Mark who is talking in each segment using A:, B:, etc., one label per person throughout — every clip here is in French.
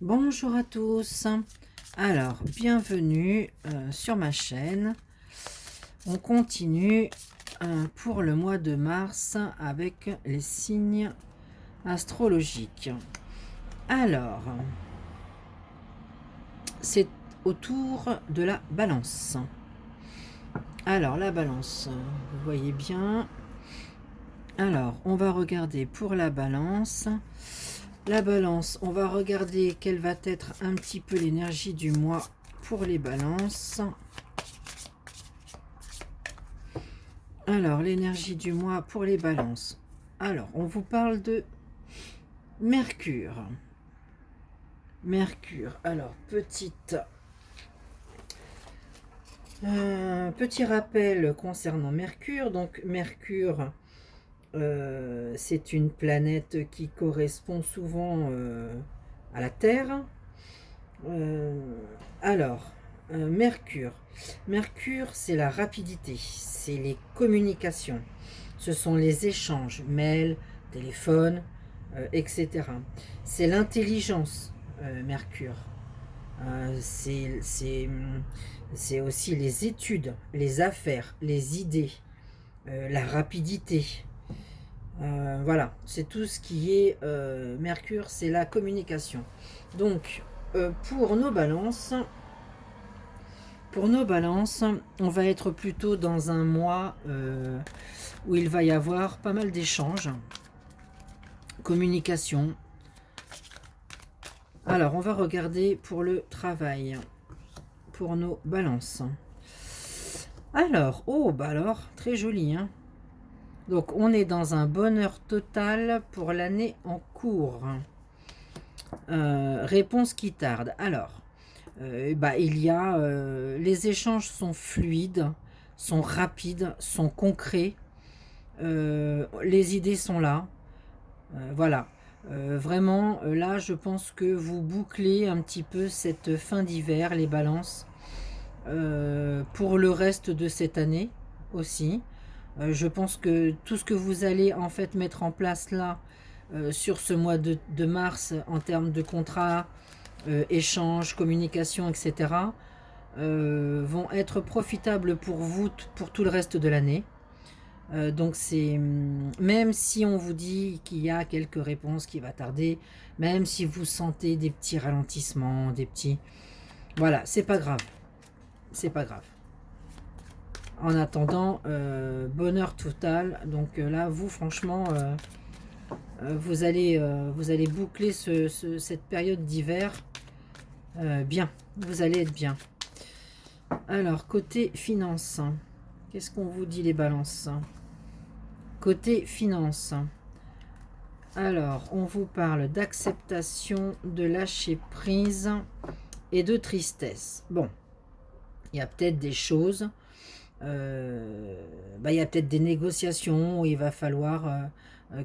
A: Bonjour à tous. Alors, bienvenue sur ma chaîne. On continue pour le mois de mars avec les signes astrologiques. Alors, c'est au tour de la balance. Alors, la balance, vous voyez bien. Alors, on va regarder pour la balance. La balance, on va regarder quelle va être un petit peu l'énergie du mois pour les balances. Alors, l'énergie du mois pour les balances. Alors, on vous parle de Mercure. Mercure. Alors, petit rappel concernant Mercure. Donc, Mercure, c'est une planète qui correspond souvent à la Terre. Alors, Mercure. Mercure, c'est la rapidité, c'est les communications, ce sont les échanges, mails, téléphone, etc. C'est l'intelligence, Mercure. C'est aussi les études, les affaires, les idées, la rapidité. Voilà, c'est tout ce qui est Mercure, c'est la communication. Donc, pour nos balances, on va être plutôt dans un mois où il va y avoir pas mal d'échanges, communication. Alors, on va regarder pour le travail, pour nos balances. Alors, oh, bah alors, très joli, hein. Donc, on est dans un bonheur total pour l'année en cours. Réponse qui tarde. Alors, il y a les échanges sont fluides, sont rapides, sont concrets. Les idées sont là. Voilà. Vraiment, là, je pense que vous bouclez un petit peu cette fin d'hiver, les balances, pour le reste de cette année aussi. Je pense que tout ce que vous allez en fait mettre en place là, sur ce mois de mars, en termes de contrat, échanges, communication, etc., vont être profitables pour vous pour tout le reste de l'année. Donc c'est même si on vous dit qu'il y a quelques réponses qui va tarder, même si vous sentez des petits ralentissements, des petits, voilà, c'est pas grave, c'est pas grave. En attendant, bonheur total. Donc là, vous franchement, vous allez boucler cette période d'hiver bien. Vous allez être bien. Alors, côté finance, qu'est-ce qu'on vous dit les balances? Côté finance, alors, on vous parle d'acceptation, de lâcher prise et de tristesse. Bon, il y a peut-être des choses, il y a peut-être des négociations où il va falloir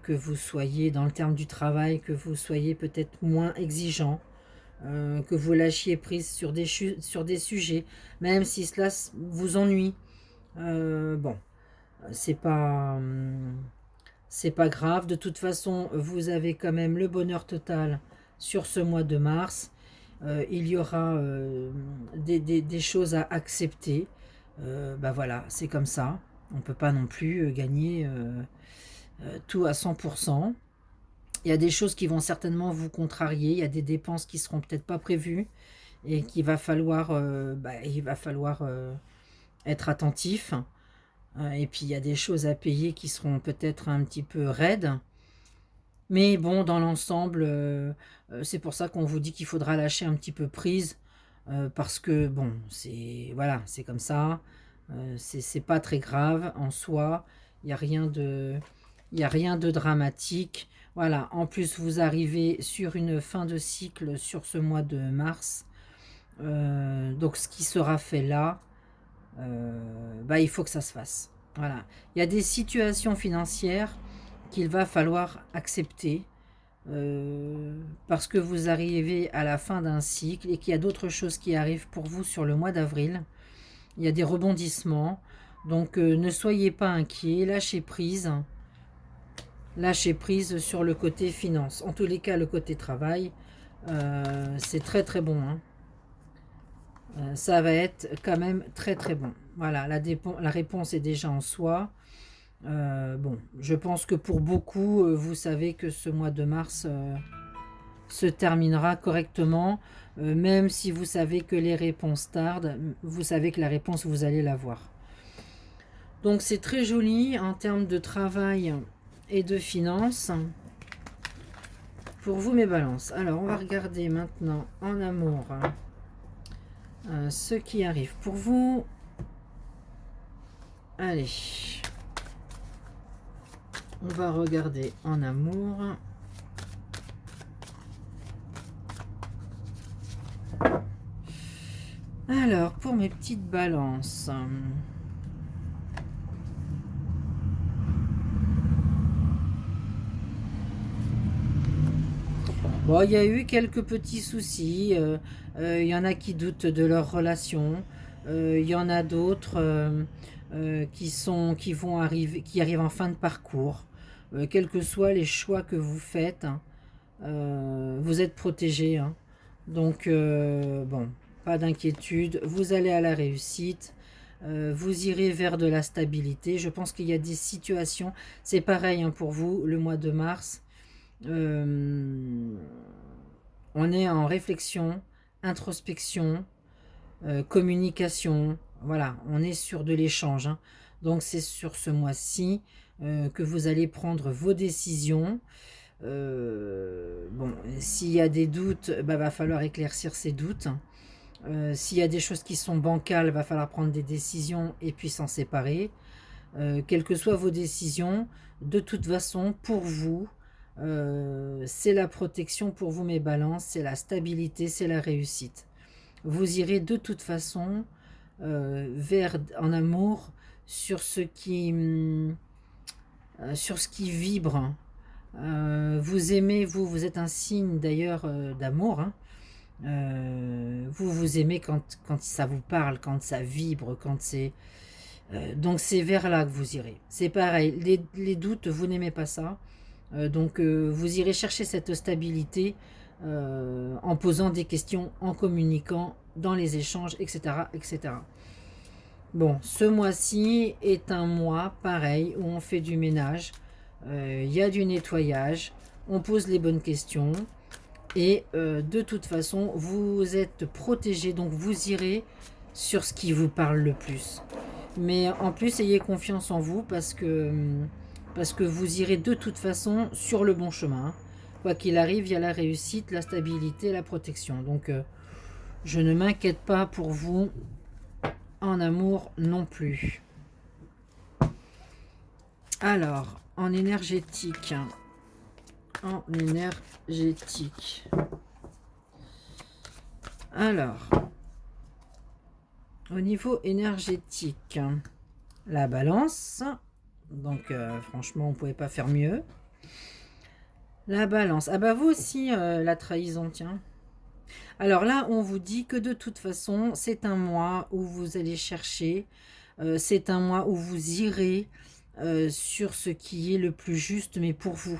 A: que vous soyez, dans le terme du travail, que vous soyez peut-être moins exigeant, que vous lâchiez prise sur des sujets, même si cela vous ennuie. Bon, c'est pas, c'est pas grave. De toute façon, vous avez quand même le bonheur total sur ce mois de mars. Il y aura des choses à accepter. Voilà, c'est comme ça. On ne peut pas non plus gagner tout à 100%. Il y a des choses qui vont certainement vous contrarier. Il y a des dépenses qui seront peut-être pas prévues et qu'il va falloir, être attentif. Et puis il y a des choses à payer qui seront peut-être un petit peu raides. Mais bon, dans l'ensemble, c'est pour ça qu'on vous dit qu'il faudra lâcher un petit peu prise. Parce que bon, c'est voilà, c'est comme ça. C'est pas très grave en soi. Il n'y a rien de, il y a rien de dramatique. Voilà, en plus vous arrivez sur une fin de cycle sur ce mois de mars. Donc ce qui sera fait là, il faut que ça se fasse. Voilà. Il y a des situations financières qu'il va falloir accepter parce que vous arrivez à la fin d'un cycle et qu'il y a d'autres choses qui arrivent pour vous sur le mois d'avril. Il y a des rebondissements. Donc ne soyez pas inquiets, lâchez prise. Lâchez prise sur le côté finance. En tous les cas, le côté travail, C'est très très bon, hein. Ça va être quand même très très bon. Voilà, la réponse est déjà en soi. Bon, je pense que pour beaucoup, vous savez que ce mois de mars se terminera correctement. Même si vous savez que les réponses tardent, vous savez que la réponse, vous allez l'avoir. Donc c'est très joli en termes de travail et de finances. Pour vous, mes balances. Alors, on va regarder maintenant en amour ce qui arrive pour vous. Allez. On va regarder en amour. Alors, pour mes petites balances. Bon, il y a eu quelques petits soucis. Il y en a qui doutent de leur relation. Il y en a d'autres qui vont arriver, qui arrivent en fin de parcours. Quels que soient les choix que vous faites, hein, vous êtes protégés, hein. Donc, bon, pas d'inquiétude. Vous allez à la réussite. Vous irez vers de la stabilité. Je pense qu'il y a des situations. C'est pareil, hein, pour vous, le mois de mars. On est en réflexion, introspection, communication. Voilà, on est sur de l'échange, hein. Donc c'est sur ce mois-ci que vous allez prendre vos décisions. Bon, s'il y a des doutes, bah, va falloir éclaircir ces doutes. S'il y a des choses qui sont bancales, va falloir prendre des décisions et puis s'en séparer. Quelles que soient vos décisions, de toute façon, pour vous, c'est la protection pour vous, mes balances, c'est la stabilité, c'est la réussite. Vous irez de toute façon vers, en amour, sur ce qui vibre. Vous aimez, vous êtes un signe d'ailleurs d'amour, hein. Vous aimez quand ça vous parle, quand ça vibre, quand c'est... donc c'est vers là que vous irez. C'est pareil, les doutes, vous n'aimez pas ça. Donc vous irez chercher cette stabilité en posant des questions, en communiquant, dans les échanges, etc., etc. Bon, ce mois-ci est un mois pareil où on fait du ménage, il y a du nettoyage, on pose les bonnes questions et de toute façon vous êtes protégé, donc vous irez sur ce qui vous parle le plus. Mais en plus, ayez confiance en vous parce que vous irez de toute façon sur le bon chemin, hein. Quoi qu'il arrive, il y a la réussite, la stabilité, la protection. Donc, je ne m'inquiète pas pour vous en amour non plus. Alors, en énergétique. En énergétique. Alors, au niveau énergétique, la balance. Donc, franchement, on ne pouvait pas faire mieux. La balance. Ah bah vous aussi, la trahison, tiens. Alors là, on vous dit que de toute façon, c'est un mois où vous allez chercher. C'est un mois où vous irez sur ce qui est le plus juste, mais pour vous.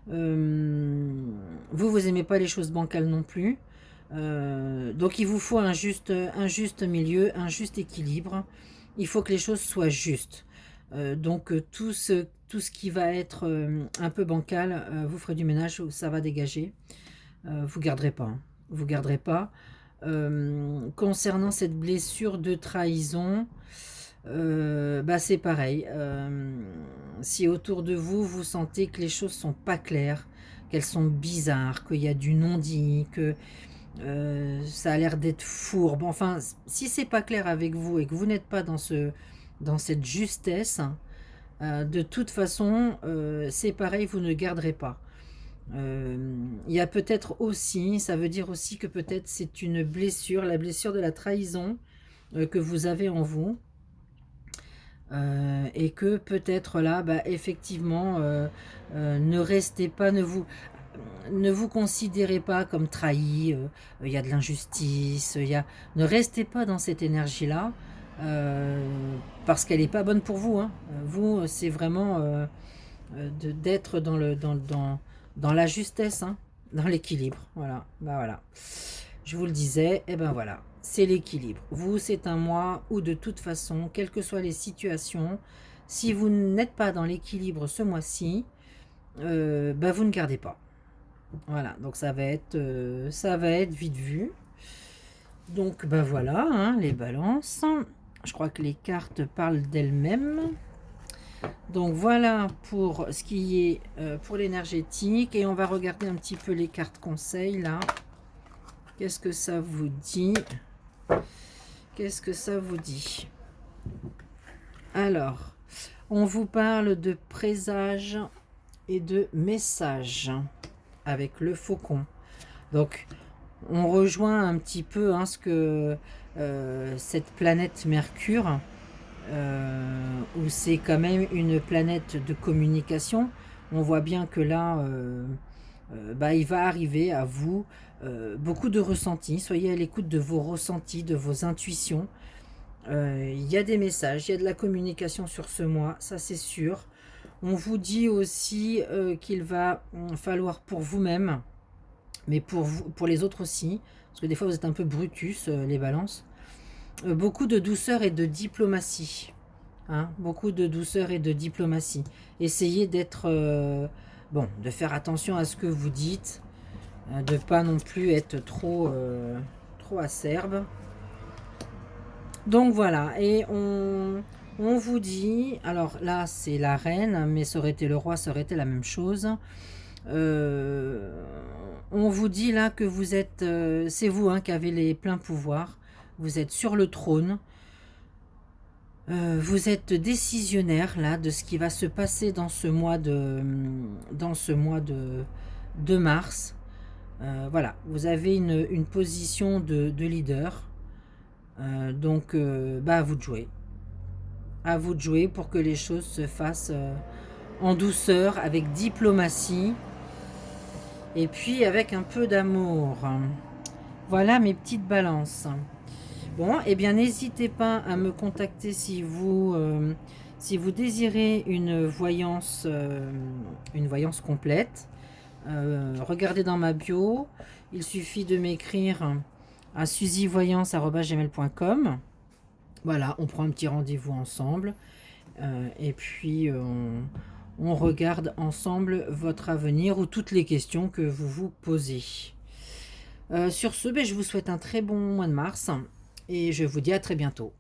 A: Vous aimez pas les choses bancales non plus. Donc il vous faut un juste milieu, un juste équilibre. Il faut que les choses soient justes. Donc tout ce qui va être un peu bancal, vous ferez du ménage, ça va dégager. Vous garderez pas, hein. Vous garderez pas. Concernant cette blessure de trahison, bah c'est pareil. Si autour de vous, vous sentez que les choses sont pas claires, qu'elles sont bizarres, qu'il y a du non-dit, que ça a l'air d'être fourbe. Enfin, si c'est pas clair avec vous et que vous n'êtes pas dans cette justesse, de toute façon, c'est pareil, vous ne garderez pas. Il y a peut-être aussi, ça veut dire aussi que peut-être c'est une blessure, la blessure de la trahison que vous avez en vous. Et que peut-être là, bah, effectivement, ne restez pas, ne vous considérez pas comme trahi, il y a de l'injustice, ne restez pas dans cette énergie-là, parce qu'elle n'est pas bonne pour vous, hein. Vous, c'est vraiment d'être dans la justesse, hein. dans l'équilibre. Voilà, bah voilà. Je vous le disais, et ben voilà, c'est l'équilibre. Vous, c'est un mois où de toute façon, quelles que soient les situations, si vous n'êtes pas dans l'équilibre ce mois-ci, bah vous ne gardez pas. Voilà, donc ça va être vite vu. Donc bah voilà, hein, les balances. Je crois que les cartes parlent d'elles-mêmes. Donc voilà pour ce qui est pour l'énergétique. Et on va regarder un petit peu les cartes conseils là. Qu'est-ce que ça vous dit? Qu'est-ce que ça vous dit? Alors, on vous parle de présages et de messages avec le faucon. Donc, on rejoint un petit peu hein, ce que cette planète Mercure, où c'est quand même une planète de communication. On voit bien que là, bah, il va arriver à vous beaucoup de ressentis. Soyez à l'écoute de vos ressentis, de vos intuitions. Il y a des messages, il y a de la communication sur ce mois, ça c'est sûr. On vous dit aussi qu'il va falloir pour vous-même, mais pour vous, pour les autres aussi, parce que des fois vous êtes un peu brutus, les balances, beaucoup de douceur et de diplomatie. Hein, beaucoup de douceur et de diplomatie. Essayez d'être... bon, de faire attention à ce que vous dites, de pas non plus être trop acerbe. Donc voilà, et on vous dit, alors là c'est la reine, mais ça aurait été le roi, ça aurait été la même chose. On vous dit là que vous êtes, c'est vous hein, qui avez les pleins pouvoirs, vous êtes sur le trône, vous êtes décisionnaire là de ce qui va se passer dans ce mois de mars. Voilà, vous avez une position de leader. Donc, bah, à vous de jouer. À vous de jouer pour que les choses se fassent en douceur, avec diplomatie et puis avec un peu d'amour. Voilà mes petites balances. Bon, eh bien, n'hésitez pas à me contacter si vous désirez une voyance complète. Regardez dans ma bio. Il suffit de m'écrire à suzyvoyance@gmail.com. Voilà, on prend un petit rendez-vous ensemble et puis on regarde ensemble votre avenir ou toutes les questions que vous vous posez. Sur ce, ben, je vous souhaite un très bon mois de mars et je vous dis à très bientôt.